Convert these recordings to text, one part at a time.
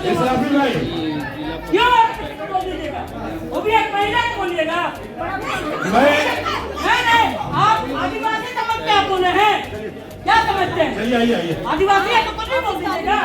क्यों बोल दीजिएगा? वो भी एक महिला को बोलिएगा? नहीं, आप आदिवासी समझ के आप बोले हैं? क्या समझते हैं? आदिवासी है तो कुछ भी बोल दीजिएगा।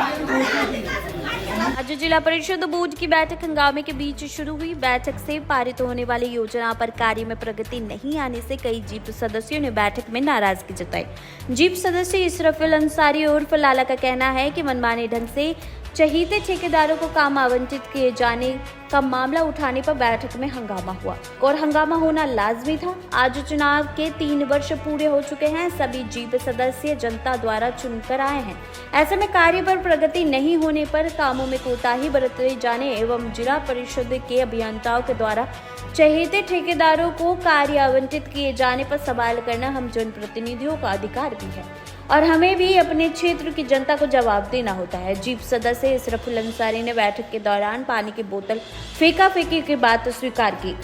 आज जिला परिषद बोर्ड की बैठक हंगामे के बीच शुरू हुई। बैठक से पारित होने वाली योजना पर कार्य में प्रगति नहीं आने से कई जीप सदस्यों ने बैठक में नाराजगी जताई। जीप सदस्य इसरफिल अंसारी उर्फ लाला का कहना है कि मनमाने ढंग से चहीते ठेकेदारों को काम आवंटित किए जाने का मामला उठाने पर बैठक में हंगामा हुआ और हंगामा होना लाजमी था। आज चुनाव के 3 वर्ष पूरे हो चुके हैं। सभी जीप सदस्य जनता द्वारा चुनकर आए हैं। ऐसे में कार्य पर प्रगति नहीं होने पर कामों में कोताही बरते जाने एवं जिला परिषद के अभियंताओं के द्वारा चहेते ठेकेदारों को कार्य आवंटित किए जाने पर सवाल करना हम जनप्रतिनिधियों का अधिकार भी है और हमें भी अपने क्षेत्र की जनता को जवाब देना होता है। जीप सदस्य इसरफुल अंसारी ने बैठक के दौरान पानी की बोतल फेंकी की बात स्वीकार की।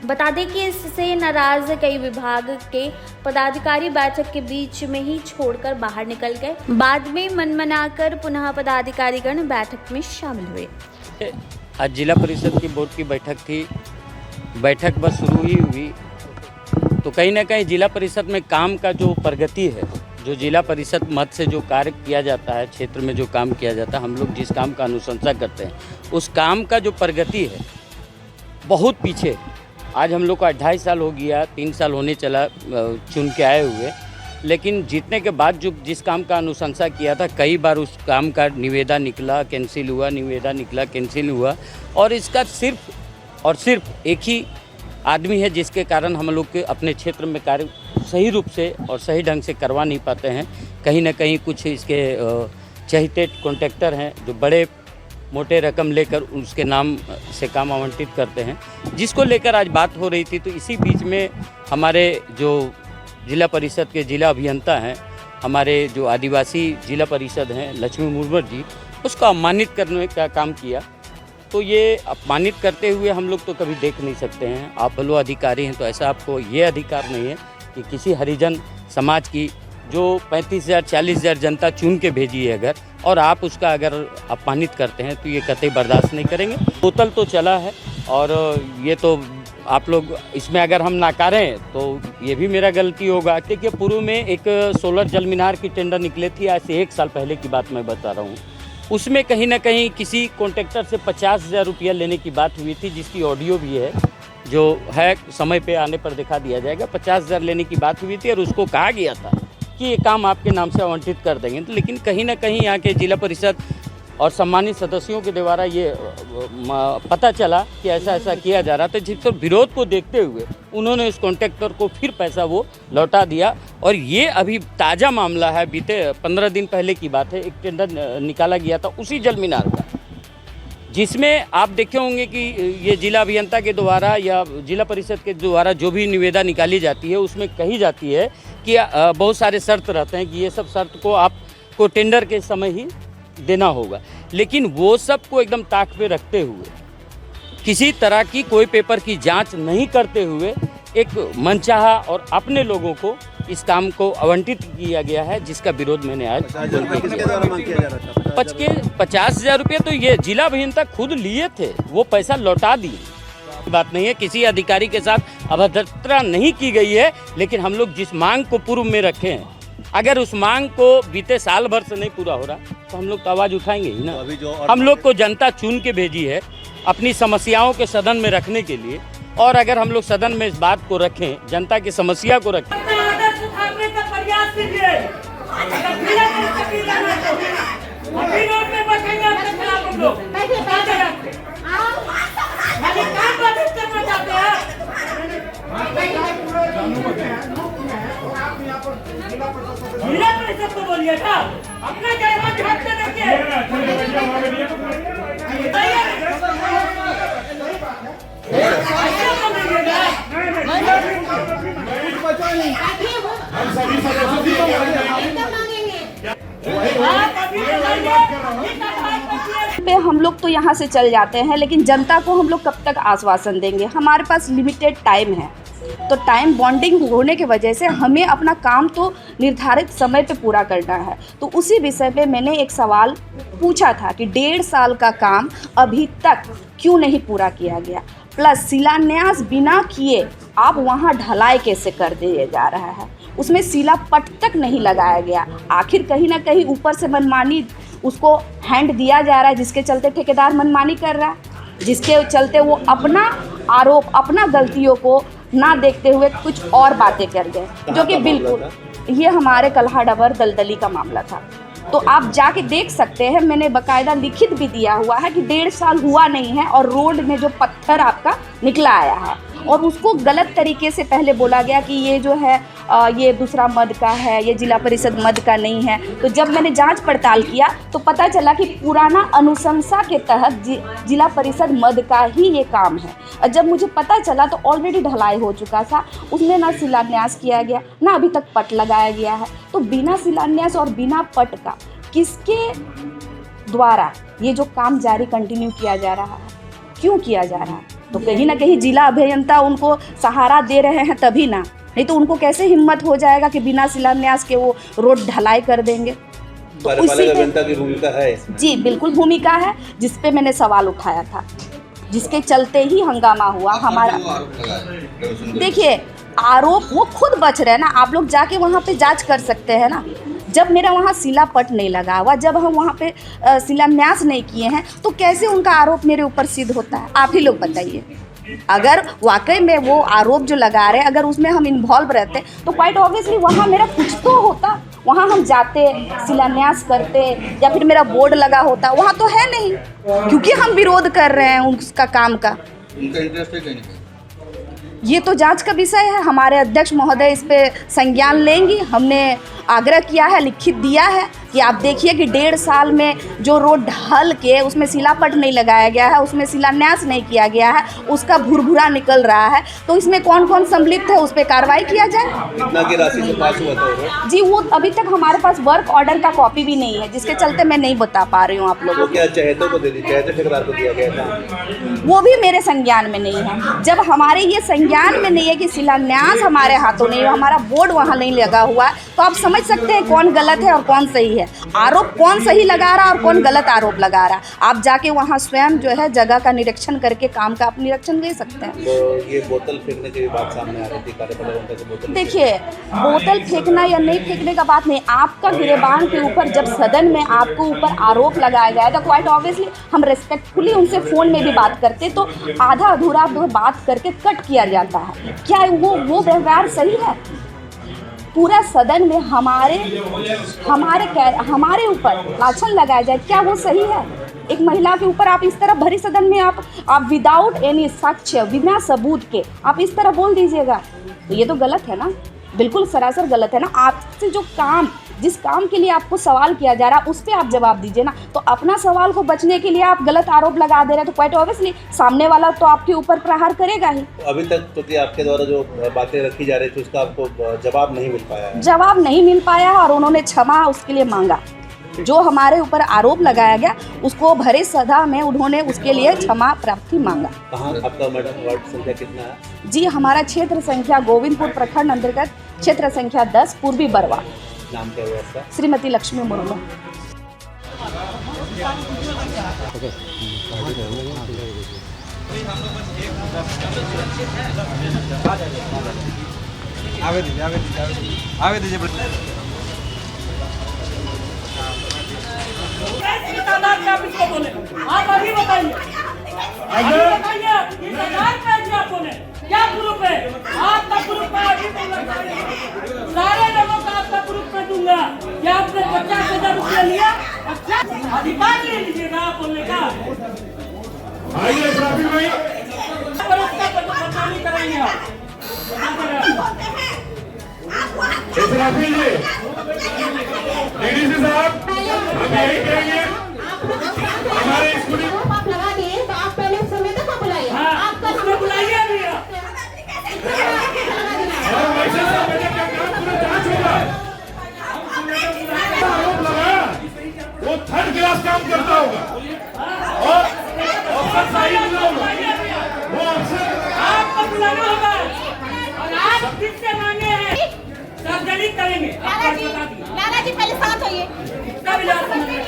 बता दें कि इससे नाराज कई विभाग के पदाधिकारी बैठक के बीच में ही छोड़कर बाहर निकल गए। बाद में मन मनाकर पुनः पदाधिकारीगण बैठक में शामिल हुए। आज जिला परिषद की बोर्ड की बैठक थी। बैठक बस शुरू ही हुई तो कहीं ना कहीं जिला परिषद में काम का जो प्रगति है, जो जिला परिषद मद से जो कार्य किया जाता है, क्षेत्र में जो काम किया जाता है, हम लोग जिस काम का अनुशंसा करते हैं उस काम का जो प्रगति है बहुत पीछे। आज हम लोग का 2.5 साल हो गया, 3 साल होने चला चुन के आए हुए, लेकिन जीतने के बाद जो जिस काम का अनुशंसा किया था कई बार उस काम का निविदा निकला कैंसिल हुआ, निविदा निकला कैंसिल हुआ और इसका सिर्फ और सिर्फ एक ही आदमी है जिसके कारण हम लोग के अपने क्षेत्र में कार्य सही रूप से और सही ढंग से करवा नहीं पाते हैं। कहीं ना कहीं कुछ इसके चहेते कॉन्ट्रैक्टर हैं जो बड़े मोटे रकम लेकर उसके नाम से काम आवंटित करते हैं, जिसको लेकर आज बात हो रही थी। तो इसी बीच में हमारे जो जिला परिषद के जिला अभियंता हैं, हमारे जो आदिवासी जिला परिषद हैं लक्ष्मी मुर्मू जी, उसको अपमानित करने का काम किया। तो ये अपमानित करते हुए हम लोग तो कभी देख नहीं सकते हैं। आप भलो अधिकारी हैं तो ऐसा आपको ये अधिकार नहीं है कि किसी हरिजन समाज की जो 35,000 40,000 जनता चुन के भेजी है अगर, और आप उसका अगर अपमानित करते हैं तो ये कतई बर्दाश्त नहीं करेंगे। बोतल तो चला है और ये तो आप लोग इसमें अगर हम नाकारें तो ये भी मेरा गलती होगा। क्योंकि पूर्व में एक सोलर जल मीनार की टेंडर निकले थी, आज से 1 साल पहले की बात मैं बता रहा हूँ। उसमें कहीं ना कहीं किसी कॉन्ट्रैक्टर से 50,000 रुपया लेने की बात हुई थी, जिसकी ऑडियो भी है, जो है समय पे आने पर दिखा दिया जाएगा। 50,000 लेने की बात हुई थी और उसको कहा गया था कि ये काम आपके नाम से आवंटित कर देंगे। तो लेकिन कहीं ना कहीं यहाँ के जिला परिषद और सम्मानित सदस्यों के द्वारा ये पता चला कि ऐसा ऐसा किया जा रहा था, जिस पर विरोध को देखते हुए उन्होंने उस कॉन्ट्रैक्टर को फिर पैसा वो लौटा दिया। और ये अभी ताज़ा मामला है, बीते 15 दिन पहले की बात है। एक टेंडर निकाला गया था उसी जल मीनार का, जिसमें आप देखे होंगे कि ये जिला अभियंता के द्वारा या जिला परिषद के द्वारा जो भी निविदा निकाली जाती है उसमें कही जाती है कि बहुत सारे शर्त रहते हैं कि ये सब शर्त को आपको टेंडर के समय ही देना होगा। लेकिन वो सब को एकदम ताक पे रखते हुए, किसी तरह की कोई पेपर की जांच नहीं करते हुए एक मनचाहा और अपने लोगों को इस काम को आवंटित किया गया है, जिसका विरोध मैंने आज 50,000 रुपये तो ये जिला अभियंता खुद लिए थे, वो पैसा लौटा दिए। बात नहीं है, किसी अधिकारी के साथ अभद्रता नहीं की गई है। लेकिन हम लोग जिस मांग को पूर्व में रखे हैं, अगर उस मांग को बीते साल भर से नहीं पूरा हो रहा तो हम लोग तो आवाज़ उठाएंगे ही ना। हम लोग को जनता चुन के भेजी है अपनी समस्याओं के सदन में रखने के लिए, और अगर हम लोग सदन में इस बात को रखें, जनता की समस्या को रखें। जिला परिषद को बोलिए था अपना जयमान ध्यान से देखिए। पे हम लोग तो यहाँ से चल जाते हैं, लेकिन जनता को हम लोग कब तक आश्वासन देंगे? हमारे पास लिमिटेड टाइम है, तो टाइम बॉन्डिंग होने की वजह से हमें अपना काम तो निर्धारित समय पे पूरा करना है। तो उसी विषय पे मैंने एक सवाल पूछा था कि 1.5 साल का काम अभी तक क्यों नहीं पूरा किया गया, प्लस शिलान्यास बिना किए आप वहाँ ढलाई कैसे कर दिया जा रहा है, उसमें शिला पट तक नहीं लगाया गया। आखिर कहीं ना कहीं ऊपर से मनमानी उसको हैंड दिया जा रहा है, जिसके चलते ठेकेदार मनमानी कर रहा है, जिसके चलते वो अपना आरोप, अपना गलतियों को ना देखते हुए कुछ और बातें कर गए, जो कि बिल्कुल ये हमारे कल्हा डबर दलदली का मामला था। तो आप जाके देख सकते हैं, मैंने बाकायदा लिखित भी दिया हुआ है कि 1.5 साल हुआ नहीं है और रोड में जो पत्थर आपका निकला आया है और उसको गलत तरीके से पहले बोला गया कि ये जो है ये दूसरा मद का है, ये जिला परिषद मद का नहीं है। तो जब मैंने जांच पड़ताल किया तो पता चला कि पुराना अनुशंसा के तहत जिला परिषद मद का ही ये काम है। और जब मुझे पता चला तो ऑलरेडी ढलाई हो चुका था, उसमें ना शिलान्यास किया गया ना अभी तक पट लगाया गया है। तो बिना शिलान्यास और बिना पट का किसके द्वारा ये जो काम जारी कंटिन्यू किया जा रहा है, क्यों किया जा रहा है? तो कहीं ना कहीं जिला अभियंता उनको सहारा दे रहे हैं तभी ना, नहीं तो उनको कैसे हिम्मत हो जाएगा कि बिना शिलान्यास के वो रोड ढलाई कर देंगे। तो अभियंता की भूमिका है इसमें? जी बिल्कुल भूमिका है, जिस पे मैंने सवाल उठाया था, जिसके चलते ही हंगामा हुआ हमारा। देखिए आरोप वो खुद बच रहे हैं ना, आप लोग जाके वहाँ पे जांच कर सकते हैं ना। जब मेरा वहाँ शिलापट नहीं लगा हुआ, जब हम वहाँ पे शिलान्यास नहीं किए हैं, तो कैसे उनका आरोप मेरे ऊपर सिद्ध होता है? आप ही लोग बताइए। अगर वाकई में वो आरोप जो लगा रहे हैं अगर उसमें हम इन्वॉल्व रहते तो क्वाइट ऑब्वियसली वहाँ मेरा कुछ तो होता, वहाँ हम जाते, शिलान्यास करते, या फिर मेरा बोर्ड लगा होता। वहाँ तो है नहीं, क्योंकि हम विरोध कर रहे हैं उसका काम का। उनका इंटरेस्ट है कहीं? ये तो जांच का विषय है, हमारे अध्यक्ष महोदय इस पे संज्ञान लेंगी। हमने आग्रह किया है, लिखित दिया है कि आप देखिए कि 1.5 साल में जो रोड ढल के उसमें शिलापट नहीं लगाया गया है, उसमें शिलान्यास नहीं किया गया है, उसका भुरभुरा निकल रहा है। तो इसमें कौन कौन सम्मिलित है उस पर कार्रवाई किया जाए। कितना की राशि से पास हुआ था? जी वो अभी तक हमारे पास वर्क ऑर्डर का कॉपी भी नहीं है, जिसके चलते मैं नहीं बता पा रही हूँ आप लोगों को। क्या चहेतों को दे दी, चहेते ठेकेदार को दिया गया था? वो भी मेरे संज्ञान में नहीं है। जब हमारे ये संज्ञान में नहीं है कि शिलान्यास हमारे हाथों नहीं है, हमारा बोर्ड वहाँ नहीं लगा हुआ है, तो आप समझ सकते हैं कौन गलत है और कौन सही है। आरोप कौन सही लगा रहा है और कौन गलत आरोप लगा रहा है, आप जाके वहाँ स्वयं जो है जगह का निरीक्षण करके काम का आप निरीक्षण ले सकते हैं। तो ये बोतल फेंकने की बात सामने आ रही थी, कार्यपालिका। देखिए बोतल फेंकना या नहीं फेंकने का बात नहीं, आपका गिरेबान के ऊपर जब सदन में आपको ऊपर आरोप लगाया गया था, क्वाइट ऑब्वियसली हम रेस्पेक्टफुली उनसे फ़ोन में भी बात करते, तो आधा अधूरा बात करके कट किया जाता है। क्या वो व्यवहार सही है? पूरा सदन में हमारे ऊपर लाछन लगाया जाए, क्या वो सही है? एक महिला के ऊपर आप इस तरह भरी सदन में आप विदाउट एनी साक्ष्य, बिना सबूत के आप इस तरह बोल दीजिएगा, तो ये तो गलत है ना, बिल्कुल सरासर गलत है ना। आपसे जो काम, जिस काम के लिए आपको सवाल किया जा रहा है उस पर आप जवाब दीजिए ना। तो अपना सवाल को बचने के लिए आप गलत आरोप लगा दे रहे हैं, तो क्वाइट ऑब्वियसली सामने वाला तो आपके ऊपर प्रहार करेगा ही। अभी तक क्योंकि आपके द्वारा जो बातें रखी जा रही थी उसका आपको जवाब नहीं मिल पाया है? जवाब नहीं मिल पाया और उन्होंने क्षमा उसके लिए मांगा। जो हमारे ऊपर आरोप लगाया गया उसको भरे सभा में उन्होंने उसके लिए क्षमा प्राप्ति मांगा। कहाँ आपका मैडम वार्ड संख्या कितना है? जी हमारा क्षेत्र संख्या गोविंदपुर प्रखंड अंतर्गत क्षेत्र संख्या 10 पूर्वी बरवा। नाम क्या हुआ आपका? श्रीमती लक्ष्मी मुर्मू। आप इसको बोले, आप अभी बताइए, क्या ग्रुप है? आपका ग्रुप है, अभी सारे लोगों का आपका ग्रुप में दूंगा। क्या आपने 50,000 रुपया लिया? अच्छा अधिकार ले लीजिएगा आप बोलने का। आइए राफी भाई, परेशानी कराएंगे आप। राफी जी, लेडीज साहब, हम यही कहेंगे हमारे स्कूल आप लगा दिए तो आप पहले उस समय तक बुलाइए। आपका समय बुलाइए अभी वो थर्ड क्लास काम करता होगा और अफसर सही होगा, वो अफसर आपको बुलाना होगा। नहीं करेंगे, आपको आज बता दिया। लाला जी पहले शांत होइए। कब इलाज समझ में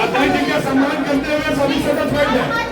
आदमी जी का सम्मान करते हुए सभी सदस्य बैठ जाए।